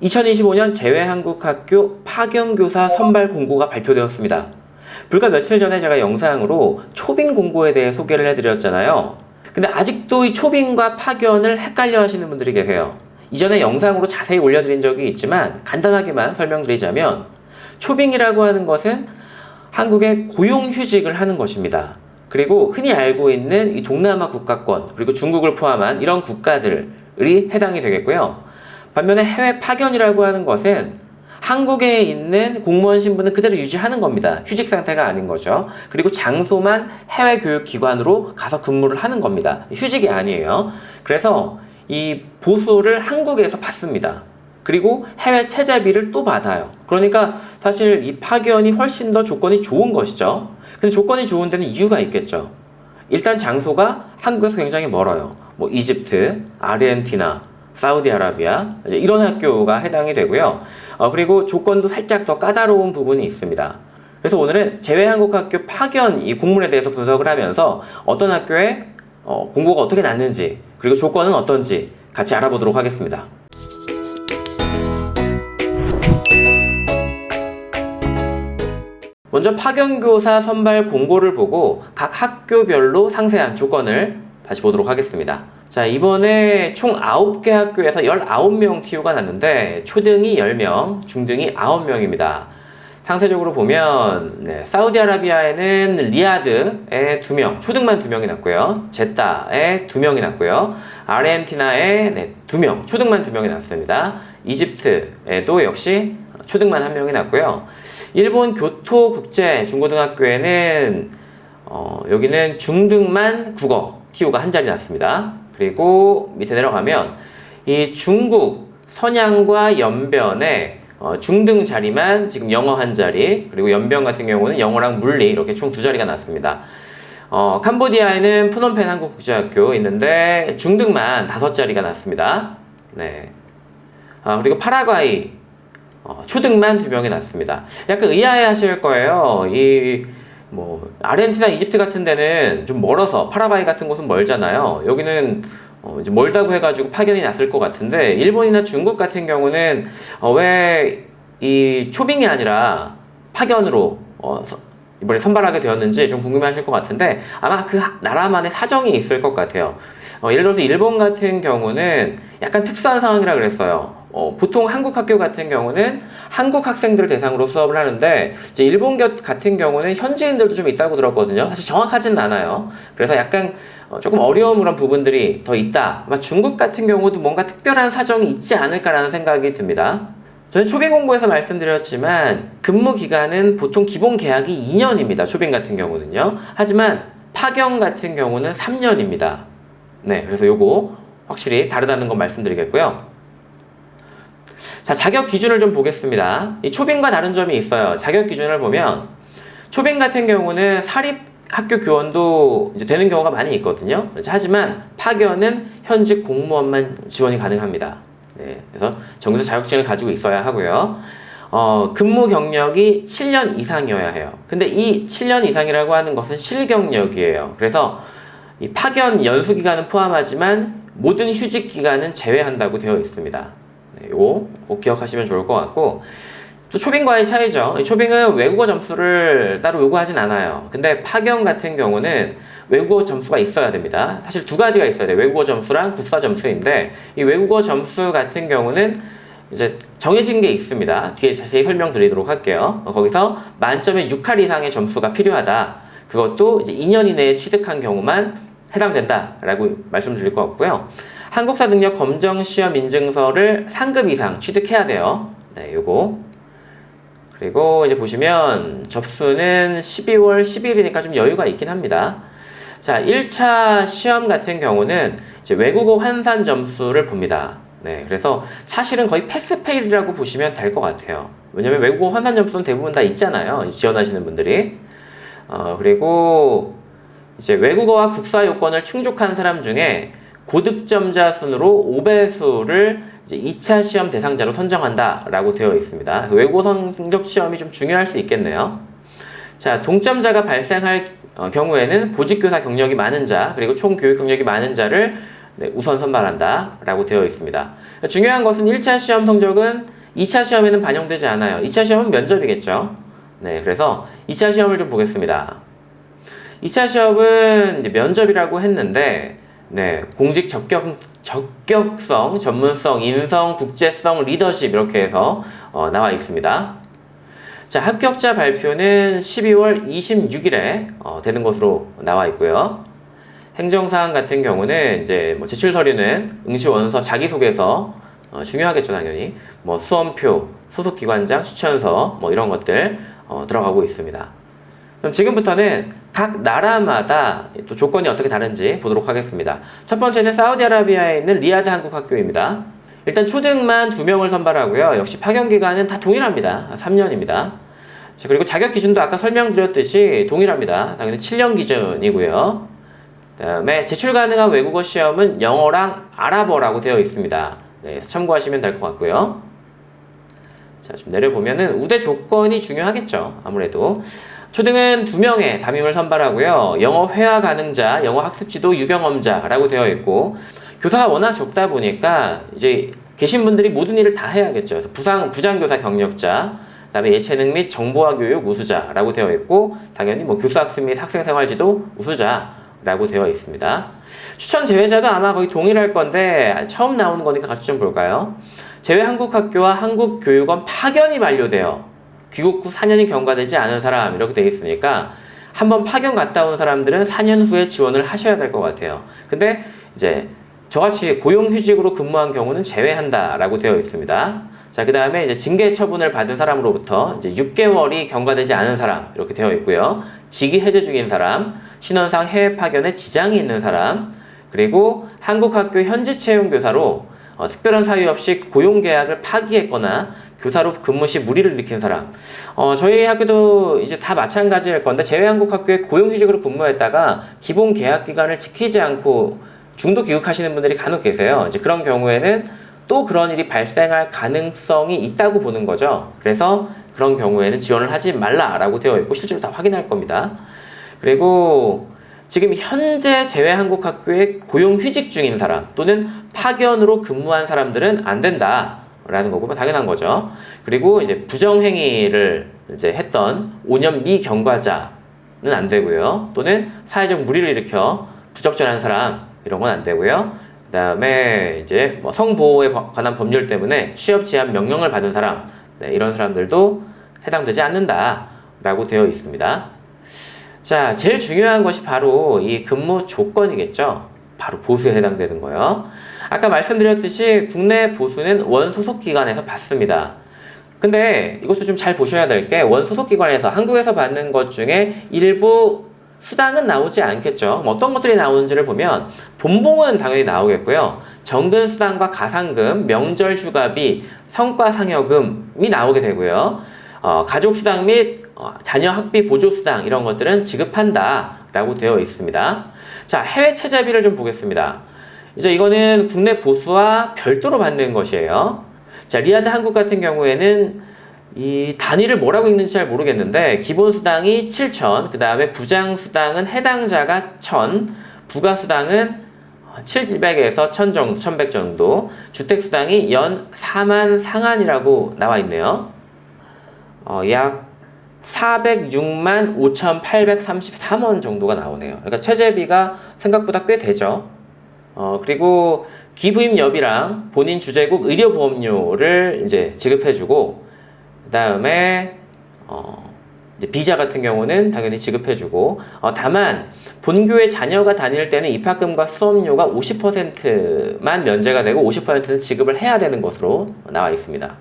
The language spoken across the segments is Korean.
2025년 제외한국학교 파견교사 선발 공고가 발표되었습니다. 불과 며칠 전에 제가 영상으로 초빙 공고에 대해 소개를 해드렸잖아요. 근데 아직도 이 초빙과 파견을 헷갈려 하시는 분들이 계세요. 이전에 영상으로 자세히 올려드린 적이 있지만 간단하게만 설명드리자면, 초빙이라고 하는 것은 한국에 고용휴직을 하는 것입니다. 그리고 흔히 알고 있는 이 동남아 국가권, 그리고 중국을 포함한 이런 국가들이 해당이 되겠고요. 반면에 해외 파견이라고 하는 것은 한국에 있는 공무원 신분은 그대로 유지하는 겁니다. 휴직 상태가 아닌 거죠. 그리고 장소만 해외 교육기관으로 가서 근무를 하는 겁니다. 휴직이 아니에요. 그래서 이 보수를 한국에서 받습니다. 그리고 해외 체자비를 또 받아요. 그러니까 사실 이 파견이 훨씬 더 조건이 좋은 것이죠. 근데 조건이 좋은 데는 이유가 있겠죠. 일단 장소가 한국에서 굉장히 멀어요. 뭐 이집트, 아르헨티나, 사우디아라비아, 이런 학교가 해당이 되고요. 그리고 조건도 살짝 더 까다로운 부분이 있습니다. 그래서 오늘은 제외한국학교 파견 이 공문에 대해서 분석을 하면서 어떤 학교에 공고가 어떻게 났는지, 그리고 조건은 어떤지 같이 알아보도록 하겠습니다. 먼저 파견교사 선발 공고를 보고 각 학교별로 상세한 조건을 다시 보도록 하겠습니다. 자, 이번에 총 9개 학교에서 19명 TO가 났는데 초등이 10명, 중등이 9명입니다. 상세적으로 보면 사우디아라비아에는 리야드에 2명, 초등만 2명이 났고요. 제타에 2명이 났고요. 아르헨티나에 2명, 초등만 2명이 났습니다. 이집트에도 역시 초등만 1명이 났고요. 일본 교토 국제 중고등학교에는 여기는 중등만 국어 TO가 한 자리 났습니다. 그리고 밑에 내려가면 이 중국 선양과 연변에 중등 자리만 지금 영어 한 자리, 그리고 연변 같은 경우는 영어랑 물리 이렇게 총 2자리가 났습니다. 캄보디아에는 푸놈펜 한국국제학교 있는데 중등만 5자리가 났습니다. 네. 그리고 파라과이 초등만 2명이 났습니다. 약간 의아해 하실 거예요. 아르헨티나, 이집트 같은 데는 좀 멀어서, 파라과이 같은 곳은 멀잖아요. 여기는 이제 멀다고 해가지고 파견이 났을 것 같은데, 일본이나 중국 같은 경우는 왜 이 초빙이 아니라 파견으로 이번에 선발하게 되었는지 좀 궁금해하실 것 같은데, 아마 그 나라만의 사정이 있을 것 같아요. 예를 들어서 일본 같은 경우는 약간 특수한 상황이라 그랬어요. 보통 한국 학교 같은 경우는 한국 학생들을 대상으로 수업을 하는데, 이제 일본 같은 경우는 현지인들도 좀 있다고 들었거든요. 사실 정확하지는 않아요. 그래서 약간 조금 어려운 그런 부분들이 더 있다. 아마 중국 같은 경우도 뭔가 특별한 사정이 있지 않을까라는 생각이 듭니다. 저는 초빙 공고에서 말씀드렸지만 근무 기간은 보통 기본 계약이 2년입니다. 초빙 같은 경우는요. 하지만 파견 같은 경우는 3년입니다. 네, 그래서 요거 확실히 다르다는 거 말씀드리겠고요. 자, 자격 기준을 좀 보겠습니다. 이 초빙과 다른 점이 있어요. 자격 기준을 보면 초빙 같은 경우는 사립 학교 교원도 이제 되는 경우가 많이 있거든요. 하지만 파견은 현직 공무원만 지원이 가능합니다. 네, 그래서 정규사 자격증을 가지고 있어야 하고요. 근무 경력이 7년 이상이어야 해요. 근데 이 7년 이상이라고 하는 것은 실경력이에요. 그래서 이 파견 연수 기간은 포함하지만 모든 휴직 기간은 제외한다고 되어 있습니다. 네, 요거 꼭 기억하시면 좋을 것 같고, 또 초빙과의 차이죠. 초빙은 외국어 점수를 따로 요구하진 않아요. 근데 파견 같은 경우는 외국어 점수가 있어야 됩니다. 사실 2가지가 있어야 돼요. 외국어 점수랑 국사 점수인데, 이 외국어 점수 같은 경우는 이제 정해진 게 있습니다. 뒤에 자세히 설명드리도록 할게요. 거기서 만점에 6할 이상의 점수가 필요하다. 그것도 이제 2년 이내에 취득한 경우만 해당된다라고 말씀드릴 것 같고요. 한국사 능력 검정 시험 인증서를 3급 이상 취득해야 돼요. 네, 요거. 그리고 이제 보시면 접수는 12월 10일이니까 좀 여유가 있긴 합니다. 자, 1차 시험 같은 경우는 이제 외국어 환산 점수를 봅니다. 네, 그래서 사실은 거의 패스페일이라고 보시면 될 것 같아요. 왜냐면 외국어 환산 점수는 대부분 다 있잖아요. 지원하시는 분들이. 그리고 이제 외국어와 국사 요건을 충족한 사람 중에 고득점자 순으로 5배수를 이제 2차 시험 대상자로 선정한다라고 되어 있습니다. 외국어 성적 시험이 좀 중요할 수 있겠네요. 자, 동점자가 발생할 경우에는 보직교사 경력이 많은 자, 그리고 총 교육 경력이 많은 자를 네, 우선 선발한다 라고 되어 있습니다. 중요한 것은 1차 시험 성적은 2차 시험에는 반영되지 않아요. 2차 시험은 면접이겠죠. 네, 그래서 2차 시험을 좀 보겠습니다. 2차 시험은 이제 면접이라고 했는데, 네, 공직 적격성, 전문성, 인성, 국제성, 리더십 이렇게 해서 나와 있습니다. 자, 합격자 발표는 12월 26일에 되는 것으로 나와 있고요. 행정사항 같은 경우는 이제 뭐 제출 서류는 응시 원서, 자기소개서 중요하겠죠 당연히 뭐 수험표, 소속기관장 추천서 뭐 이런 것들 들어가고 있습니다. 그럼 지금부터는 각 나라마다 또 조건이 어떻게 다른지 보도록 하겠습니다. 첫 번째는 사우디아라비아에 있는 리야드 한국학교입니다. 일단 초등만 2명을 선발하고요. 역시 파견 기간은 다 동일합니다. 3년입니다. 자, 그리고 자격 기준도 아까 설명드렸듯이 동일합니다. 당연히 7년 기준이고요. 그 다음에 제출 가능한 외국어 시험은 영어랑 아랍어라고 되어 있습니다. 네, 참고하시면 될 것 같고요. 자, 좀 내려보면은 우대 조건이 중요하겠죠. 아무래도 초등은 2명의 담임을 선발하고요. 영어 회화 가능자, 영어 학습 지도 유경험자라고 되어 있고 교사가 워낙 적다 보니까 이제 계신 분들이 모든 일을 다 해야겠죠. 그래서 부장교사 경력자, 그다음에 예체능 및 정보화 교육 우수자라고 되어 있고 당연히 뭐 교수 학습 및 학생 생활 지도 우수자라고 되어 있습니다. 추천 제외자도 아마 거의 동일할 건데 처음 나오는 거니까 같이 좀 볼까요? 제외 한국학교와 한국교육원 파견이 만료되어 귀국 후 4년이 경과되지 않은 사람 이렇게 되어 있으니까 한번 파견 갔다 온 사람들은 4년 후에 지원을 하셔야 될 것 같아요. 근데 이제 저같이 고용휴직으로 근무한 경우는 제외한다라고 되어 있습니다. 자, 그 다음에 이제 징계 처분을 받은 사람으로부터 이제 6개월이 경과되지 않은 사람 이렇게 되어 있고요. 직위 해제 중인 사람, 신원상 해외 파견에 지장이 있는 사람, 그리고 한국학교 현지 채용 교사로 특별한 사유 없이 고용계약을 파기했거나 교사로 근무 시 무리를 일으킨 사람. 저희 학교도 이제 다 마찬가지일 건데 제외한국학교에 고용휴직으로 근무했다가 기본 계약 기간을 지키지 않고 중도 귀국하시는 분들이 간혹 계세요. 이제 그런 경우에는 또 그런 일이 발생할 가능성이 있다고 보는 거죠. 그래서 그런 경우에는 지원을 하지 말라라고 되어 있고 실제로 다 확인할 겁니다. 그리고 지금 현재 제외한국학교에 고용휴직 중인 사람 또는 파견으로 근무한 사람들은 안 된다라는 거고 당연한 거죠. 그리고 이제 부정행위를 이제 했던 5년 미경과자는 안 되고요. 또는 사회적 무리를 일으켜 부적절한 사람 이런 건 안 되고요. 그 다음에 이제 뭐 성보호에 관한 법률 때문에 취업 제한 명령을 받은 사람, 네, 이런 사람들도 해당되지 않는다라고 되어 있습니다. 자, 제일 중요한 것이 바로 이 근무 조건이겠죠. 바로 보수에 해당되는 거예요. 아까 말씀드렸듯이 국내 보수는 원소속 기관에서 받습니다. 근데 이것도 좀 잘 보셔야 될 게 원소속 기관에서 한국에서 받는 것 중에 일부 수당은 나오지 않겠죠. 어떤 것들이 나오는지를 보면 본봉은 당연히 나오겠고요. 정근 수당과 가상금, 명절 휴가비, 성과 상여금이 나오게 되고요. 가족 수당 및 자녀 학비 보조 수당 이런 것들은 지급한다 라고 되어 있습니다. 자, 해외 체제비를 좀 보겠습니다. 이제 이거는 국내 보수와 별도로 받는 것이에요. 자, 리야드 한국 같은 경우에는 이 단위를 뭐라고 읽는지 잘 모르겠는데 기본 수당이 7,000, 그 다음에 부장 수당은 해당자가 1,000, 부가 수당은 700에서 1,000 정도, 1,100 정도, 주택 수당이 연 4만 상한이라고 나와 있네요. 약 406만 5,833원 정도가 나오네요. 그러니까 체제비가 생각보다 꽤 되죠. 그리고 기부임여비랑 본인 주재국 의료보험료를 이제 지급해주고, 그 다음에 이제 비자 같은 경우는 당연히 지급해주고, 다만 본교에 자녀가 다닐 때는 입학금과 수업료가 50%만 면제가 되고 50%는 지급을 해야 되는 것으로 나와 있습니다.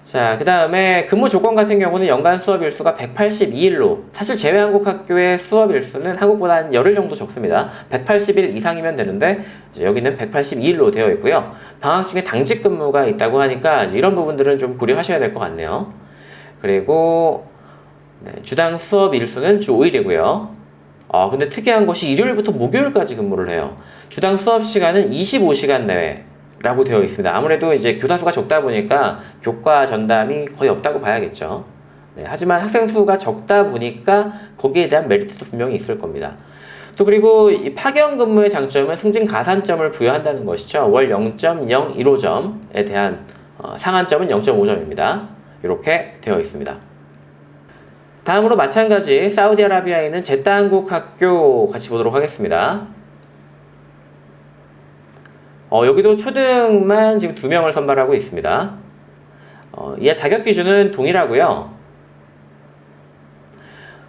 자, 그 다음에 근무 조건 같은 경우는 연간 수업 일수가 182일로, 사실 제외한국학교의 수업 일수는 한국보다 한 열흘 정도 적습니다. 180일 이상이면 되는데 이제 여기는 182일로 되어 있고요. 방학 중에 당직 근무가 있다고 하니까 이런 부분들은 좀 고려하셔야 될 것 같네요. 그리고 주당 수업 일수는 주 5일이고요. 근데 특이한 것이 일요일부터 목요일까지 근무를 해요. 주당 수업 시간은 25시간 내외라고 되어 있습니다. 아무래도 이제 교사 수가 적다 보니까 교과 전담이 거의 없다고 봐야겠죠. 네, 하지만 학생 수가 적다 보니까 거기에 대한 메리트도 분명히 있을 겁니다. 또 그리고 이 파견 근무의 장점은 승진 가산점을 부여한다는 것이죠. 월 0.015점에 대한 상한점은 0.5점입니다. 이렇게 되어 있습니다. 다음으로 마찬가지 사우디아라비아에 있는 제타 한국 학교 같이 보도록 하겠습니다. 여기도 초등만 지금 2명을 선발하고 있습니다. 이에 자격 기준은 동일하고요.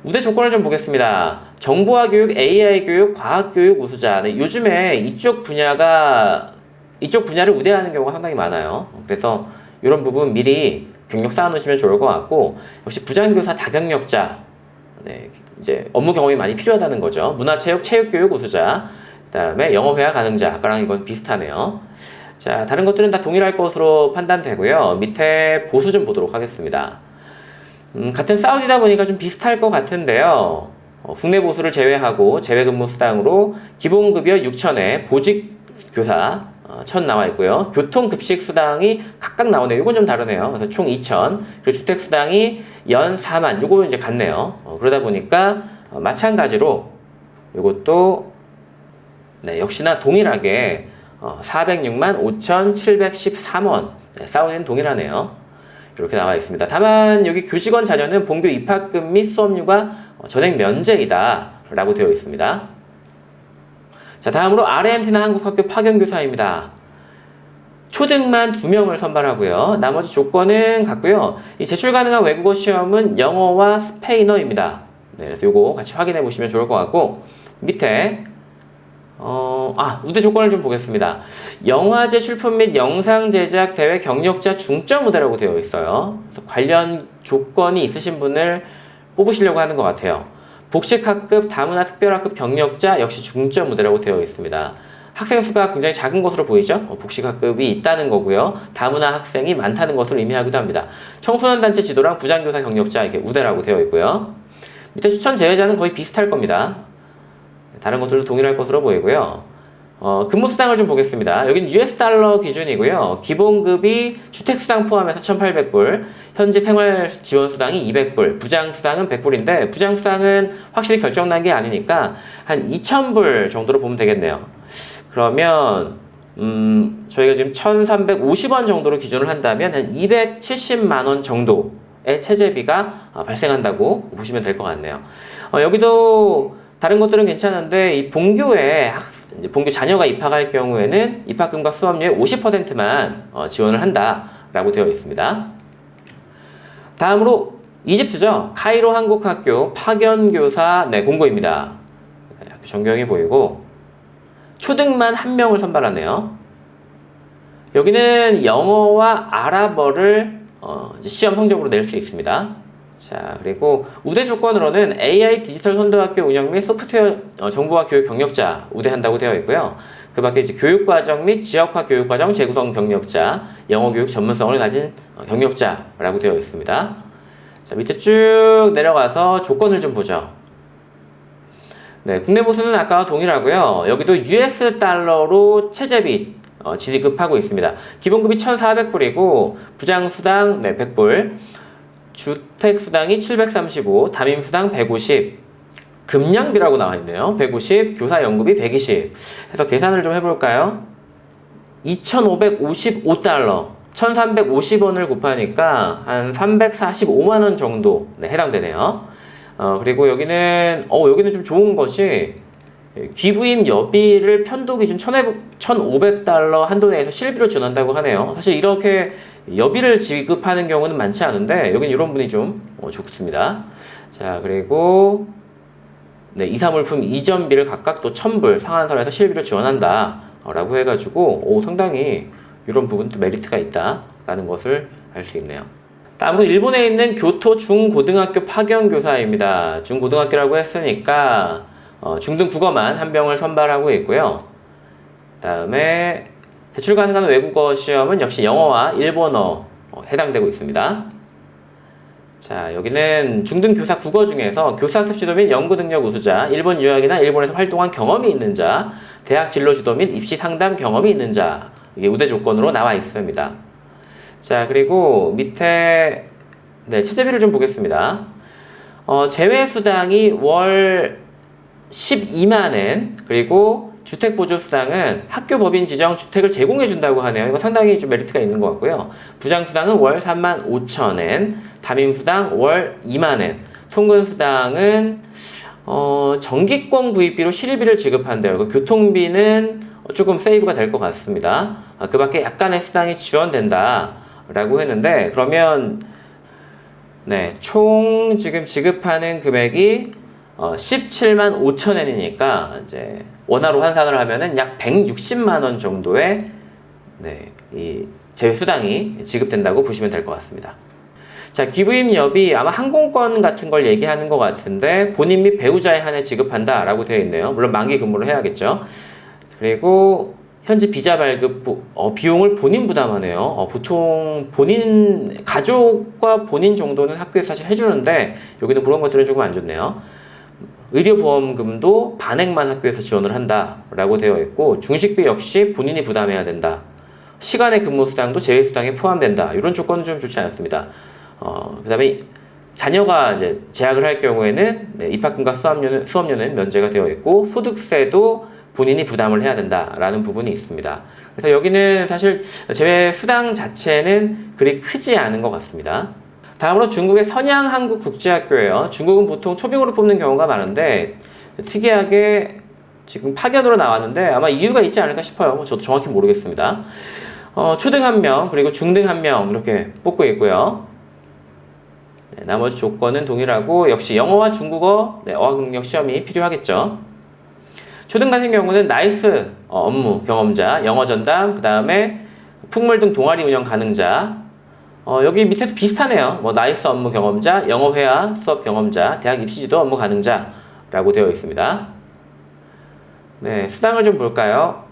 우대 조건을 좀 보겠습니다. 정보화 교육, AI 교육, 과학 교육 우수자. 네, 요즘에 이쪽 분야를 우대하는 경우가 상당히 많아요. 그래서 이런 부분 미리 경력 쌓아놓으시면 좋을 것 같고, 역시 부장교사 다경력자. 네, 이제 업무 경험이 많이 필요하다는 거죠. 문화체육, 체육교육 우수자. 그다음에 영어회화 가능자. 아까랑 이건 비슷하네요. 자, 다른 것들은 다 동일할 것으로 판단되고요. 밑에 보수 좀 보도록 하겠습니다. 같은 사우디다 보니까 좀 비슷할 것 같은데요. 국내 보수를 제외하고 재외근무 수당으로 기본급여 6,000에 보직교사 1,000 나와 있고요. 교통급식 수당이 각각 나오네요. 이건 좀 다르네요. 그래서 총 2,000. 그리고 주택수당이 연 4만. 요거 이제 같네요. 그러다 보니까 마찬가지로 이것도 네, 역시나 동일하게 406만 5,713원. 네, 사우디는 동일하네요. 이렇게 나와 있습니다. 다만 여기 교직원 자녀는 본교 입학금 및 수업료가 전액 면제이다 라고 되어 있습니다. 자, 다음으로 아르헨티나 한국학교 파견교사입니다. 초등만 2명을 선발하고요. 나머지 조건은 같고요. 이 제출 가능한 외국어 시험은 영어와 스페인어입니다. 네, 그래서 요거 같이 확인해 보시면 좋을 것 같고, 밑에 우대 조건을 좀 보겠습니다. 영화제 출품 및 영상 제작 대회 경력자 중점 우대라고 되어 있어요. 그래서 관련 조건이 있으신 분을 뽑으시려고 하는 것 같아요. 복식학급, 다문화 특별학급 경력자 역시 중점 우대라고 되어 있습니다. 학생 수가 굉장히 작은 것으로 보이죠? 복식학급이 있다는 거고요. 다문화 학생이 많다는 것을 의미하기도 합니다. 청소년 단체 지도랑 부장교사 경력자 이렇게 우대라고 되어 있고요. 밑에 추천 제외자는 거의 비슷할 겁니다. 다른 것들도 동일할 것으로 보이고요. 근무 수당을 좀 보겠습니다. 여기는 US 달러 기준이고요. 기본급이 주택수당 포함해서 1,800불, 현재 생활지원수당이 200불, 부장수당은 100불인데 부장수당은 확실히 결정난 게 아니니까 한 2,000불 정도로 보면 되겠네요. 그러면 저희가 지금 1,350원 정도로 기준을 한다면 한 270만 원 정도의 체재비가 발생한다고 보시면 될 것 같네요. 여기도 다른 것들은 괜찮은데 이 본교에 본교 자녀가 입학할 경우에는 입학금과 수업료의 50%만 지원을 한다라고 되어 있습니다. 다음으로 이집트죠. 카이로 한국학교 파견교사 공고입니다. 전경이 보이고 초등만 1명을 선발하네요. 여기는 영어와 아랍어를 시험 성적으로 낼 수 있습니다. 자, 그리고 우대 조건으로는 AI 디지털 선도학교 운영 및 소프트웨어 정보화 교육 경력자 우대한다고 되어 있고요. 그 밖에 이제 교육과정 및 지역화 교육과정 재구성 경력자, 영어 교육 전문성을 가진 경력자라고 되어 있습니다. 자, 밑에 쭉 내려가서 조건을 좀 보죠. 네, 국내 보수는 아까와 동일하고요. 여기도 US 달러로 체재비 지급하고 있습니다. 기본급이 1,400불이고 부장수당 100불, 주택수당이 735, 담임수당 150, 급량비라고 나와 있네요. 150, 교사연금이 120. 해서 계산을 좀 해볼까요? 2,555달러, 1,350원을 곱하니까 한 345만원 정도 해당되네요. 그리고 여기는 좀 좋은 것이 기부임 여비를 편도 기준 1,500달러 한도 내에서 실비로 지원한다고 하네요. 사실 이렇게 여비를 지급하는 경우는 많지 않은데 여기는 이런 분이 좀 좋습니다. 자, 그리고 이사물품 이전비를 각각 또 1,000불 상한선에서 실비로 지원한다 라고 해가지고 상당히 이런 부분도 메리트가 있다라는 것을 알 수 있네요. 다음으로 일본에 있는 교토 중고등학교 파견교사입니다. 중고등학교라고 했으니까 중등 국어만 1명을 선발하고 있고요. 그 다음에 제출 가능한 외국어 시험은 역시 영어와 일본어 해당되고 있습니다. 자, 여기는 중등 교사 국어 중에서 교사학습 지도 및 연구 능력 우수자, 일본 유학이나 일본에서 활동한 경험이 있는 자, 대학 진로 지도 및 입시 상담 경험이 있는 자, 이게 우대 조건으로 나와 있습니다. 자, 그리고 밑에 체재비를 좀 보겠습니다. 제외수당이 월 12만엔, 그리고 주택보조수당은 학교 법인 지정 주택을 제공해준다고 하네요. 이거 상당히 좀 메리트가 있는 것 같고요. 부장수당은 월 35,000엔, 담임수당 월 2만엔, 통근수당은 전기권 구입비로 실비를 지급한대요. 그 교통비는 조금 세이브가 될 것 같습니다. 그 밖에 약간의 수당이 지원된다라고 했는데, 그러면 네, 총 지금 지급하는 금액이 17만 5천엔이니까 이제 원화로 환산을 하면은 약 160만 원 정도의 네, 이 제외 수당이 지급된다고 보시면 될 것 같습니다. 자, 기부임 여비 아마 항공권 같은 걸 얘기하는 것 같은데 본인 및 배우자에 한해 지급한다라고 되어 있네요. 물론 만기 근무를 해야겠죠. 그리고 현재 비자 발급 비용을 본인 부담하네요. 보통 본인 가족과 본인 정도는 학교에서 사실 해주는데 여기는 그런 것들은 조금 안 좋네요. 의료보험금도 반액만 학교에서 지원을 한다라고 되어 있고 중식비 역시 본인이 부담해야 된다. 시간의 근무 수당도 제외 수당에 포함된다. 이런 조건은 좀 좋지 않습니다. 그다음에 자녀가 이제 재학을 할 경우에는 네, 입학금과 수업료는 면제가 되어 있고 소득세도 본인이 부담을 해야 된다라는 부분이 있습니다. 그래서 여기는 사실 제외 수당 자체는 그리 크지 않은 것 같습니다. 다음으로 중국의 선양한국국제학교예요. 중국은 보통 초빙으로 뽑는 경우가 많은데 특이하게 지금 파견으로 나왔는데 아마 이유가 있지 않을까 싶어요. 저도 정확히 모르겠습니다. 초등 1명 그리고 중등 1명 이렇게 뽑고 있고요. 네, 나머지 조건은 동일하고 역시 영어와 중국어 어학능력 시험이 필요하겠죠. 초등 같은 경우는 나이스 업무 경험자, 영어 전담, 그 다음에 풍물 등 동아리 운영 가능자. 여기 밑에도 비슷하네요. 나이스 업무 경험자, 영어 회화 수업 경험자, 대학 입시지도 업무 가능자라고 되어 있습니다. 네, 수당을 좀 볼까요?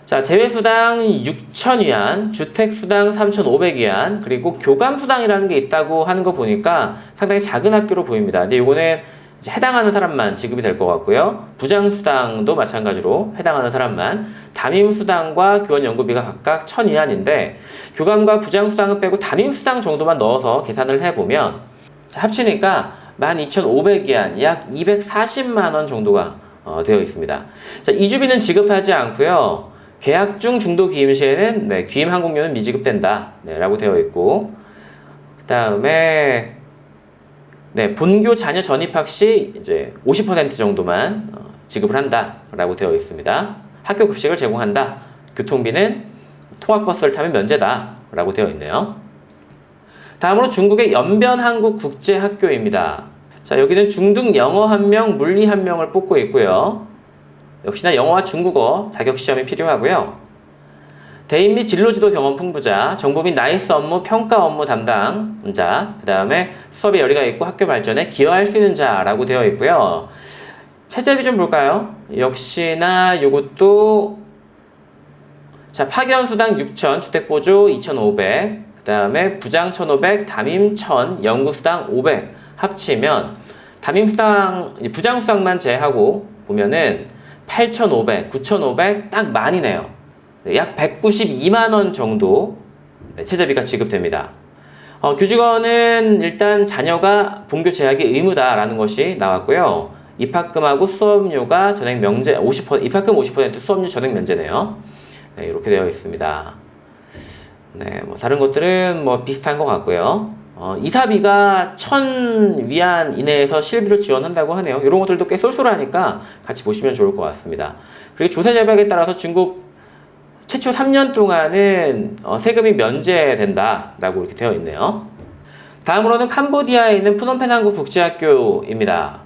자, 제외수당 6,000위안, 주택수당 3,500위안, 그리고 교감수당이라는 게 있다고 하는 거 보니까 상당히 작은 학교로 보입니다. 근데 이거는 이제 해당하는 사람만 지급이 될 것 같고요. 부장수당도 마찬가지로 해당하는 사람만, 담임수당과 교원연구비가 각각 1,000위안인데 교감과 부장수당을 빼고 담임수당 정도만 넣어서 계산을 해보면 자, 합치니까 12,500위안, 약 240만 원 정도가 되어 있습니다. 자, 이주비는 지급하지 않고요. 계약 중 중도 기임 시에는 네, 기임 항공료는 미지급된다 라고 되어 있고 그 다음에 네, 본교 자녀 전입학 시 이제 50% 정도만 지급을 한다라고 되어 있습니다. 학교 급식을 제공한다. 교통비는 통학버스를 타면 면제다라고 되어 있네요. 다음으로 중국의 연변한국국제학교입니다. 자, 여기는 중등 영어 1명, 물리 1명을 뽑고 있고요. 역시나 영어와 중국어 자격시험이 필요하고요. 대인 및 진로지도 경험 풍부자, 정보 및 나이스 업무, 평가 업무 담당자, 그 다음에 수업에 열의가 있고 학교 발전에 기여할 수 있는 자라고 되어 있고요. 체제비 좀 볼까요? 역시나 요것도 자, 파견수당 6,000, 주택보조 2,500, 그 다음에 부장 1,500, 담임 1,000, 연구수당 500 합치면 담임수당, 부장수당만 제하고 보면은 8,500, 9,500 딱 만이네요. 약 192만 원 정도 체제비가 지급됩니다. 교직원은 일단 자녀가 본교 재학이 의무다라는 것이 나왔고요. 입학금하고 수업료가 전액 면제 50%, 입학금 50%, 수업료 전액 면제네요. 네, 이렇게 되어 있습니다. 네, 다른 것들은 비슷한 것 같고요. 이사비가 1,000위안 이내에서 실비로 지원한다고 하네요. 이런 것들도 꽤 쏠쏠하니까 같이 보시면 좋을 것 같습니다. 그리고 조세 절벽에 따라서 중국 최초 3년 동안은 세금이 면제된다라고 이렇게 되어 있네요. 다음으로는 캄보디아에 있는 푸놈펜 한국국제학교입니다.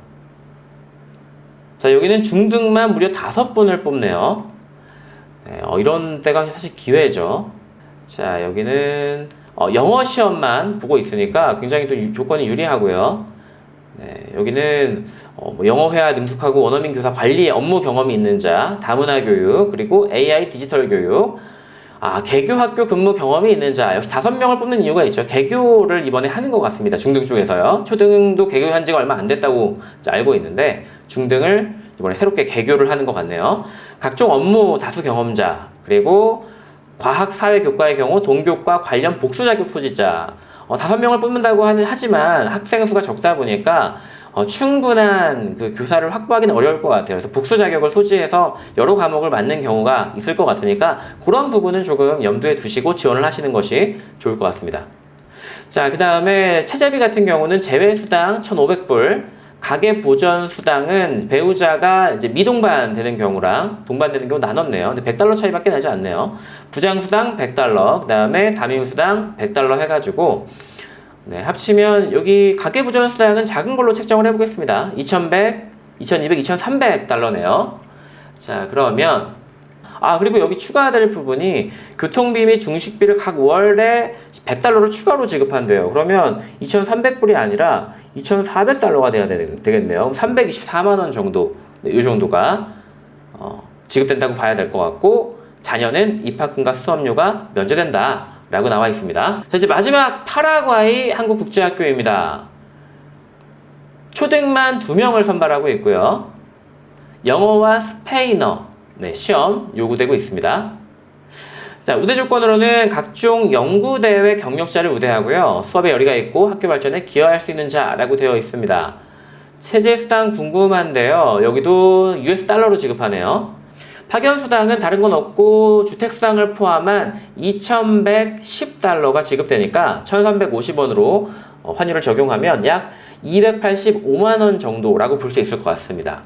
자, 여기는 중등만 무려 5분을 뽑네요. 네, 이런 때가 사실 기회죠. 자, 여기는 영어 시험만 보고 있으니까 굉장히 또 조건이 유리하고요. 네, 여기는 영어 회화 능숙하고 원어민 교사 관리 업무 경험이 있는 자, 다문화 교육, 그리고 AI 디지털 교육, 개교 학교 근무 경험이 있는 자, 역시 5명을 뽑는 이유가 있죠. 개교를 이번에 하는 것 같습니다. 중등 쪽에서요. 초등도 개교한 지가 얼마 안 됐다고 알고 있는데 중등을 이번에 새롭게 개교를 하는 것 같네요. 각종 업무 다수 경험자, 그리고 과학, 사회, 교과의 경우 동교과 관련 복수 자격 소지자 5명을 뽑는다고 하지만 학생 수가 적다 보니까 충분한 그 교사를 확보하기는 어려울 것 같아요. 그래서 복수 자격을 소지해서 여러 과목을 맞는 경우가 있을 것 같으니까 그런 부분은 조금 염두에 두시고 지원을 하시는 것이 좋을 것 같습니다. 자, 그 다음에 체제비 같은 경우는 제외수당 1,500불, 가계보전수당은 배우자가 이제 미동반 되는 경우랑 동반 되는 경우 나눴네요. 근데 100달러 차이밖에 나지 않네요. 부장수당 100달러, 그 다음에 담임수당 100달러 해가지고 네, 합치면 여기 가계부전수당은 작은 걸로 책정을 해보겠습니다. 2,100, 2,200, 2,300달러네요. 자, 그러면 그리고 여기 추가될 부분이 교통비 및 중식비를 각 월에 100달러를 추가로 지급한대요. 그러면 2,300불이 아니라 2,400달러가 돼야 되겠네요. 324만 원 정도, 네, 이 정도가 지급된다고 봐야 될 것 같고, 자녀는 입학금과 수업료가 면제된다 라고 나와 있습니다. 자, 이제 마지막 파라과이 한국국제학교입니다. 초등만 2명을 선발하고 있고요. 영어와 스페인어, 네, 시험 요구되고 있습니다. 자, 우대 조건으로는 각종 연구대회 경력자를 우대하고요. 수업에 열의가 있고 학교 발전에 기여할 수 있는 자라고 되어 있습니다. 체제수당 궁금한데요. 여기도 US 달러로 지급하네요. 파견수당은 다른 건 없고 주택수당을 포함한 2,110달러가 지급되니까 1,350원으로 환율을 적용하면 약 285만 원 정도라고 볼 수 있을 것 같습니다.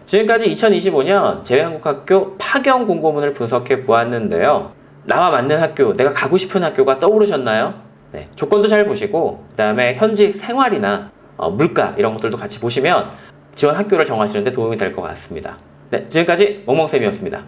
지금까지 2025년 제외한국학교 파견 공고문을 분석해 보았는데요. 나와 맞는 학교, 내가 가고 싶은 학교가 떠오르셨나요? 네, 조건도 잘 보시고 그 다음에 현지 생활이나 물가 이런 것들도 같이 보시면 지원 학교를 정하시는 데 도움이 될 것 같습니다. 네, 지금까지 멍멍쌤이었습니다.